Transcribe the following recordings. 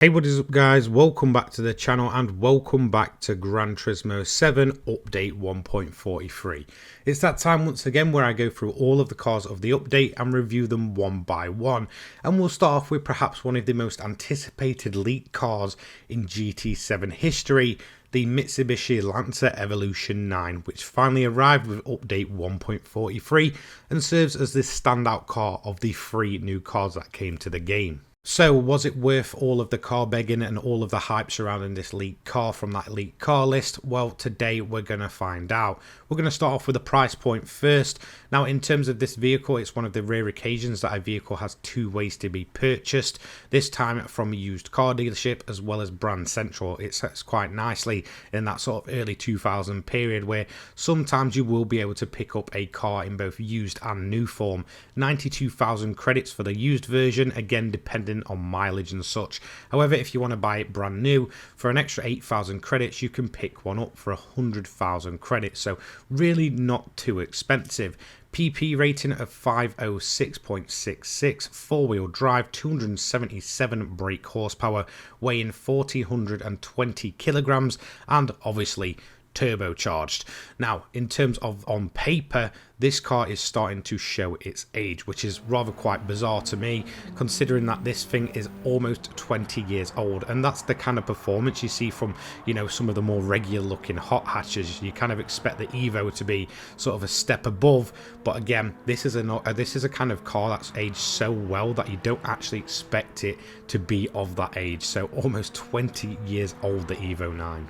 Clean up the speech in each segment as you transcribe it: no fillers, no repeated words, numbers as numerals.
Hey, what is up guys, welcome back to the channel and welcome back to Gran Turismo 7 update 1.43. It's that time once again where I go through all of the cars of the update and review them one by one, and we'll start off with perhaps one of the most anticipated leaked cars in GT7 history, the Mitsubishi Lancer Evolution IX, which finally arrived with update 1.43 and serves as this standout car of the 3 new cars that came to the game. So was it worth all of the car begging and all of the hype surrounding this leaked car from that leaked car list? Well, today we're going to find out. We're going to start off with the price point first. Now, in terms of this vehicle, it's one of the rare occasions that a vehicle has 2 ways to be purchased, this time from a used car dealership as well as brand central. It sets quite nicely in that sort of early 2000 period where sometimes you will be able to pick up a car in both used and new form. 92,000 credits for the used version, again depending on mileage and such. However, if you want to buy it brand new for an extra 8,000 credits, you can pick one up for 100,000 credits, so really not too expensive. PP rating of 506.66, 4-wheel drive, 277 brake horsepower, weighing 1,420 kilograms, and obviously turbocharged. Now, in terms of on paper, this car is starting to show its age, which is rather quite bizarre to me, considering that this thing is almost 20 years old, and that's the kind of performance you see from, you know, some of the more regular looking hot hatches. You kind of expect the Evo to be sort of a step above, but again, this is a kind of car that's aged so well that you don't actually expect it to be of that age. So almost 20 years old, the Evo 9.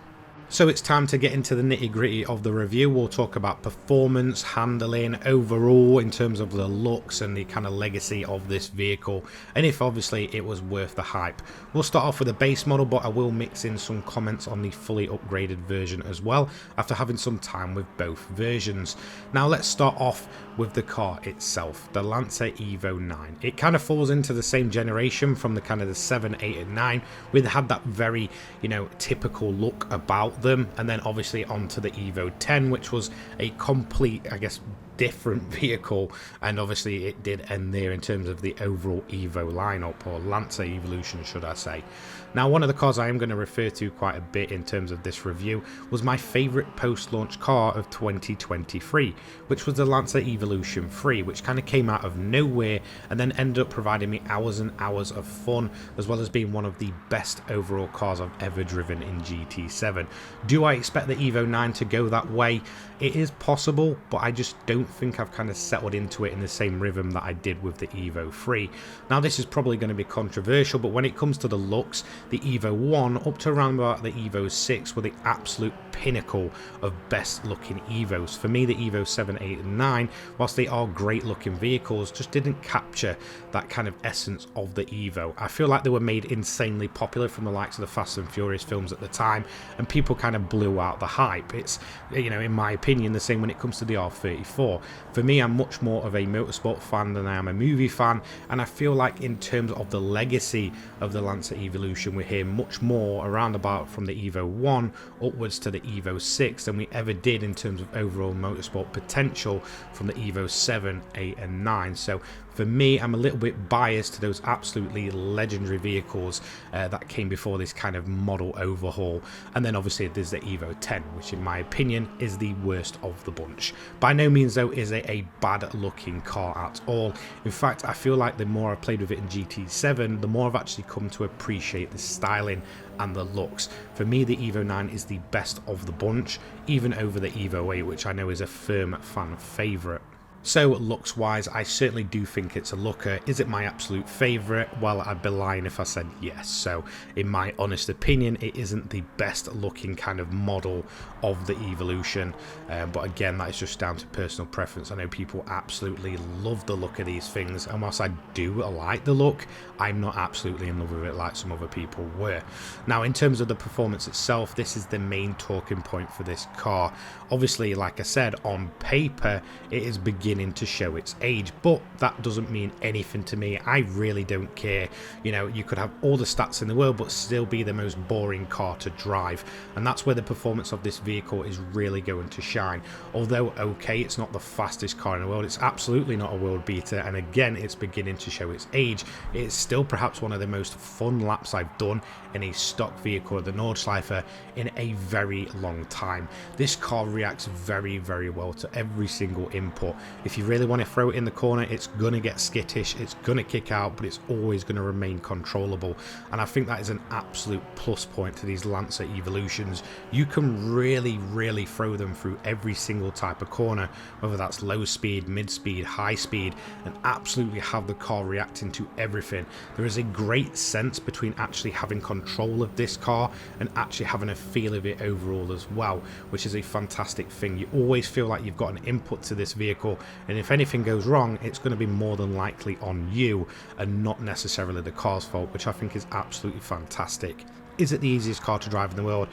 So it's time to get into the nitty gritty of the review. We'll talk about performance, handling, overall in terms of the looks and the kind of legacy of this vehicle, and if obviously it was worth the hype. We'll start off with the base model, but I will mix in some comments on the fully upgraded version as well after having some time with both versions. Now let's start off with the car itself, the Lancer Evo 9. It kind of falls into the same generation from the kind of the 7, 8 and 9. We had that very, you know, typical look about them, and then obviously onto the Evo 10, which was a complete, I guess, different vehicle, and obviously it did end there in terms of the overall Evo lineup, or Lancer Evolution should I say. Now, one of the cars I am going to refer to quite a bit in terms of this review was my favourite post-launch car of 2023, which was the Lancer Evolution 3, which kind of came out of nowhere and then ended up providing me hours and hours of fun, as well as being one of the best overall cars I've ever driven in GT7. Do I expect the Evo 9 to go that way? It is possible, but I just don't think I've kind of settled into it in the same rhythm that I did with the Evo 3. Now, this is probably going to be controversial, but when it comes to the looks, the Evo 1 up to around about the Evo 6 were the absolute pinnacle of best looking Evos. For me, the Evo 7, 8 and 9, whilst they are great looking vehicles, just didn't capture that kind of essence of the Evo. I feel like they were made insanely popular from the likes of the Fast and Furious films at the time, and people kind of blew out the hype. It's, you know, in my opinion, the same when it comes to the R34. For me, I'm much more of a motorsport fan than I am a movie fan, and I feel like in terms of the legacy of the Lancer Evolution, we're here much more around about from the Evo 1 upwards to the Evo 6 than we ever did in terms of overall motorsport potential from the Evo 7, 8 and 9. So for me, I'm a little bit biased to those absolutely legendary vehicles that came before this kind of model overhaul. And then obviously there's the Evo 10, which in my opinion is the worst of the bunch. By no means though is it a bad looking car at all. In fact, I feel like the more I played with it in GT7, the more I've actually come to appreciate the styling and the looks. For me, the Evo 9 is the best of the bunch, even over the Evo 8, which I know is a firm fan favourite. So looks wise, I certainly do think it's a looker. Is it my absolute favourite? Well, I'd be lying if I said yes. So in my honest opinion, it isn't the best looking kind of model of the Evolution, but again, that is just down to personal preference. I know people absolutely love the look of these things, and whilst I do like the look, I'm not absolutely in love with it like some other people were. Now, in terms of the performance itself, this is the main talking point for this car. Obviously, like I said, on paper it is beginning beginning to show its age, but that doesn't mean anything to me. I really don't care. You know, you could have all the stats in the world but still be the most boring car to drive, and that's where the performance of this vehicle is really going to shine. Although, okay, it's not the fastest car in the world, it's absolutely not a world beater, and again, it's beginning to show its age. It's still perhaps one of the most fun laps I've done in a stock vehicle of the Nordschleife in a very long time. This car reacts very, very well to every single input. If you really want to throw it in the corner, it's going to get skittish, it's going to kick out, but it's always going to remain controllable, and I think that is an absolute plus point to these Lancer Evolutions. You can really throw them through every single type of corner, whether that's low speed, mid speed, high speed, and absolutely have the car reacting to everything. There is a great sense between actually having control of this car and actually having a feel of it overall as well, which is a fantastic thing. You always feel like you've got an input to this vehicle, and if anything goes wrong, it's going to be more than likely on you and not necessarily the car's fault, which I think is absolutely fantastic. Is it the easiest car to drive in the world?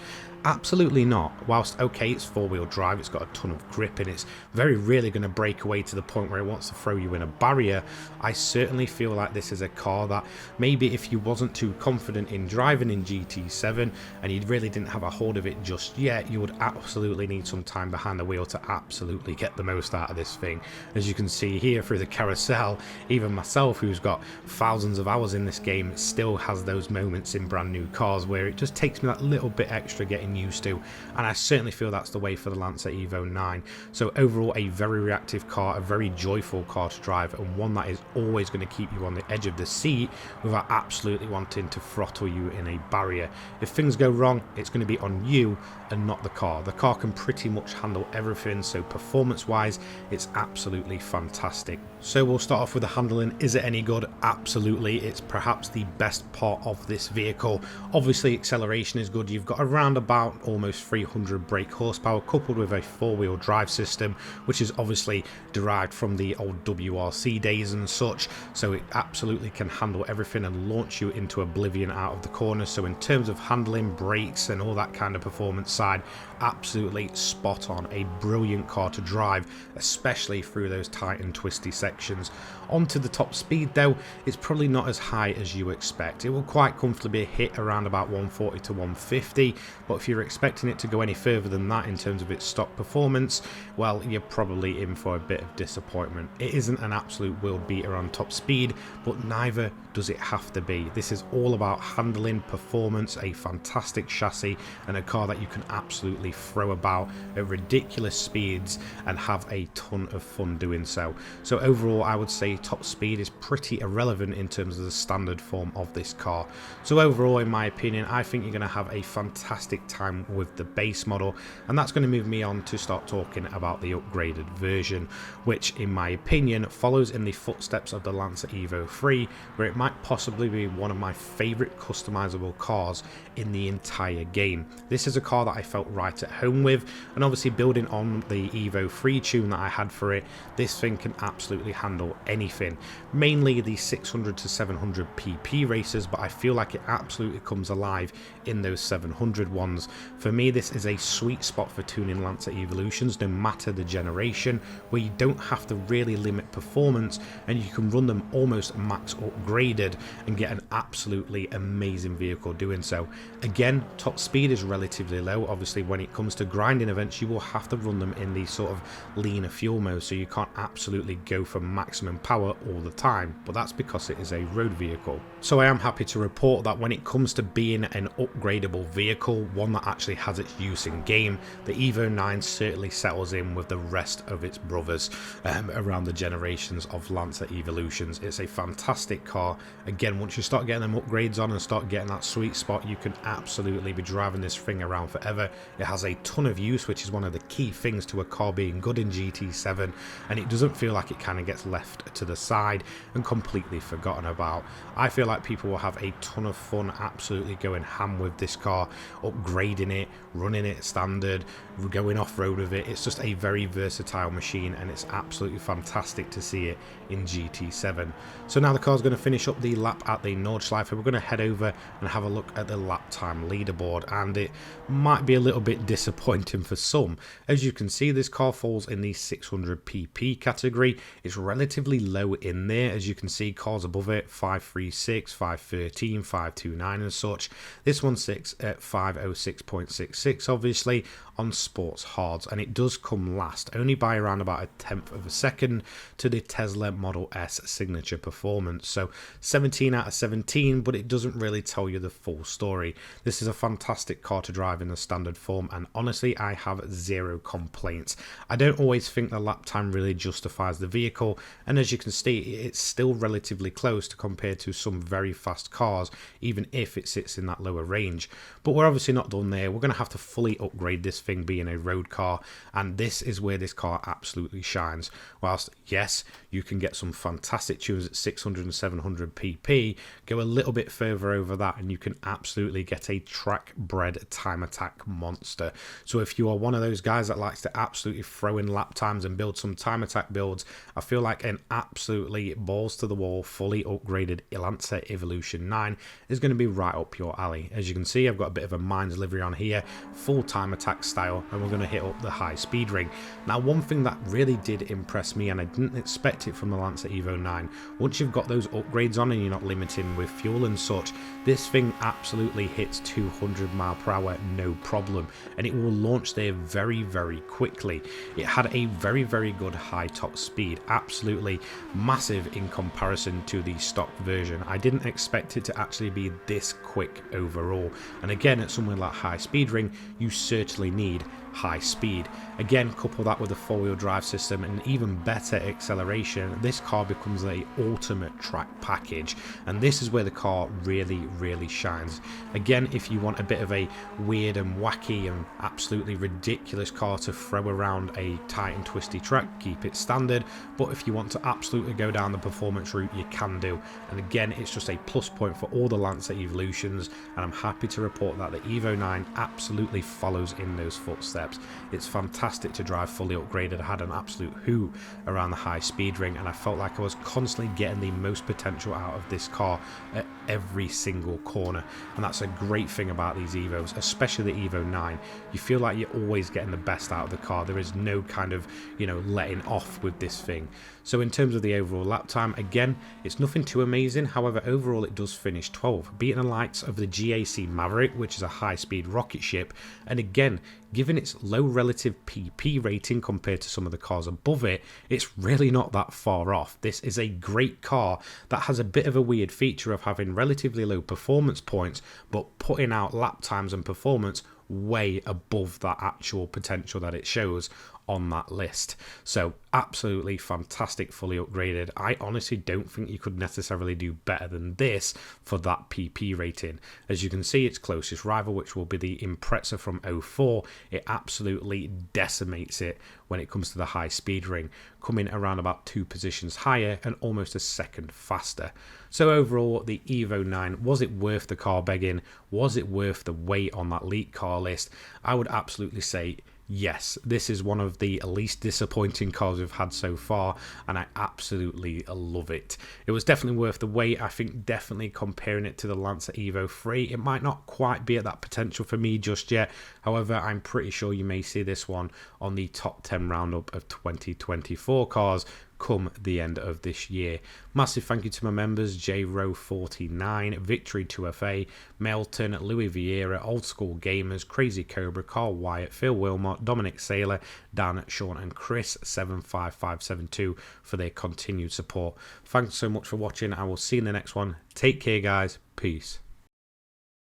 Absolutely not. Whilst okay, it's four-wheel drive, it's got a ton of grip, and it's very rarely going to break away to the point where it wants to throw you in a barrier, I certainly feel like this is a car that maybe if you wasn't too confident in driving in GT7 and you really didn't have a hold of it just yet, you would absolutely need some time behind the wheel to absolutely get the most out of this thing. As you can see here through the carousel, even myself, who's got thousands of hours in this game, still has those moments in brand new cars where it just takes me that little bit extra getting used to, and I certainly feel that's the way for the Lancer Evo 9. So overall, a very reactive car, a very joyful car to drive, and one that is always going to keep you on the edge of the seat without absolutely wanting to throttle you in a barrier. If things go wrong, it's going to be on you and not the car. The car can pretty much handle everything, so performance wise, it's absolutely fantastic. So we'll start off with the handling. Is it any good? Absolutely. It's perhaps the best part of this vehicle. Obviously, acceleration is good. You've got around about almost 300 brake horsepower coupled with a four-wheel drive system, which is obviously derived from the old WRC days and such, so it absolutely can handle everything and launch you into oblivion out of the corner. So in terms of handling, brakes and all that kind of performance side, absolutely spot on. A brilliant car to drive, especially through those tight and twisty sections. Onto the top speed though, it's probably not as high as you expect. It will quite comfortably hit around about 140 to 150, but if you're expecting it to go any further than that in terms of its stock performance, well, you're probably in for a bit of disappointment. It isn't an absolute world beater on top speed, but neither does it have to be. This is all about handling, performance, a fantastic chassis, and a car that you can absolutely throw about at ridiculous speeds and have a ton of fun doing so. So overall, I would say top speed is pretty irrelevant in terms of the standard form of this car. So overall, in my opinion, I think you're going to have a fantastic time with the base model, and that's going to move me on to start talking about the upgraded version, which in my opinion follows in the footsteps of the Lancer Evo 3, where it might possibly be one of my favorite customizable cars in the entire game. This is a car that I felt right at home with, and obviously building on the Evo 3 tune that I had for it, this thing can absolutely handle anything, mainly the 600 to 700 pp races, but I feel like it absolutely comes alive in those 700 ones. For me, this is a sweet spot for tuning Lancer Evolutions, no matter the generation, where you don't have to really limit performance and you can run them almost max upgraded and get an absolutely amazing vehicle doing so. Again, top speed is relatively low. Obviously, when it comes to grinding events, you will have to run them in the sort of leaner fuel mode, so you can't absolutely go for maximum power all the time, but that's because it is a road vehicle. So I am happy to report that when it comes to being an upgradable vehicle, one that actually has its use in game, the Evo 9 certainly settles in with the rest of its brothers around the generations of Lancer Evolutions. It's a fantastic car. Again, once you start getting them upgrades on and start getting that sweet spot, you can absolutely be driving this thing around forever. It has a ton of use, which is one of the key things to a car being good in GT7, and it doesn't feel like it kind of gets left to the side and completely forgotten about. I feel like people will have a ton of fun absolutely going ham with this car, upgrading raiding it, running it standard, going off-road with it. It's just a very versatile machine, and it's absolutely fantastic to see it in GT7. So now the car's going to finish up the lap at the Nordschleife. We're going to head over and have a look at the lap time leaderboard, and it might be a little bit disappointing for some. As you can see, this car falls in the 600 pp category. It's relatively low in there. As you can see, cars above it 536, 513, 529 and such. This one sits at 506.66 obviously on sports hards, and it does come last only by around about a tenth of a second to the Tesla Model S signature performance. So 17 out of 17, but it doesn't really tell you the full story. This is a fantastic car to drive in the standard form, and honestly I have zero complaints. I don't always think the lap time really justifies the vehicle, and as you can see, it's still relatively close to compared to some very fast cars, even if it sits in that lower range. But we're obviously not done there. We're going to have to fully upgrade this thing being a road car, and this is where this car absolutely shines. Whilst yes, you can get some fantastic tunes at 600 and 700 pp, go a little bit further over that and you can absolutely get a track bred time attack monster. So if you are one of those guys that likes to absolutely throw in lap times and build some time attack builds, I feel like an absolutely balls to the wall fully upgraded Lancer Evolution 9 is going to be right up your alley. As you can see, I've got a bit of a Mines livery on here, full time attack style, and we're going to hit up the high speed ring. Now, one thing that really did impress me, and I didn't expect it from the Lancer Evo 9, once you've got those upgrades on and you're not limiting with fuel and such, this thing absolutely hits 200 mph no problem, and it will launch there very, very quickly. It had a very, very good high top speed, absolutely massive in comparison to the stock version. I didn't expect it to actually be this quick overall, and again, at somewhere like high speed ring, you certainly need high speed. Again, couple that with a four-wheel drive system and even better acceleration, this car becomes the ultimate track package, and this is where the car really, really shines. Again, if you want a bit of a weird and wacky and absolutely ridiculous car to throw around a tight and twisty track, keep it standard, but if you want to absolutely go down the performance route, you can do. And again, it's just a plus point for all the Lancer Evolutions, and I'm happy to report that the Evo 9 absolutely follows in those footsteps. It's fantastic to drive fully upgraded. I had an absolute hoo around the high speed ring, and I felt like I was constantly getting the most potential out of this car at every single corner, and that's a great thing about these Evos, especially the Evo 9. You feel like you're always getting the best out of the car. There is no kind of, letting off with this thing. So in terms of the overall lap time, again, it's nothing too amazing. However, overall it does finish 12, beating the likes of the GAC Maverick, which is a high-speed rocket ship, and again, given its low relative PP rating compared to some of the cars above it, it's really not that far off. This is a great car that has a bit of a weird feature of having relatively low performance points, but putting out lap times and performance way above that actual potential that it shows on that list. So absolutely fantastic, fully upgraded. I honestly don't think you could necessarily do better than this for that PP rating. As you can see, its closest rival, which will be the Impreza from 04, it absolutely decimates it when it comes to the high speed ring, coming around about 2 positions higher and almost a second faster. So overall, the Evo 9, was it worth the car begging? Was it worth the wait on that leak car list? I would absolutely say yes. This is one of the least disappointing cars we've had so far, and I absolutely love it. It was definitely worth the wait. I think definitely comparing it to the Lancer Evo 3, it might not quite be at that potential for me just yet. However, I'm pretty sure you may see this one on the top 10 roundup of 2024 cars come the end of this year. Massive thank you to my members: JRow49, Victory 2FA, Melton, Louis Vieira, Old School Gamers, Crazy Cobra, Carl Wyatt, Phil Wilmot, Dominic Saylor, Dan, Sean and Chris 75572 for their continued support. Thanks so much for watching. I will see you in the next one. Take care, guys. Peace.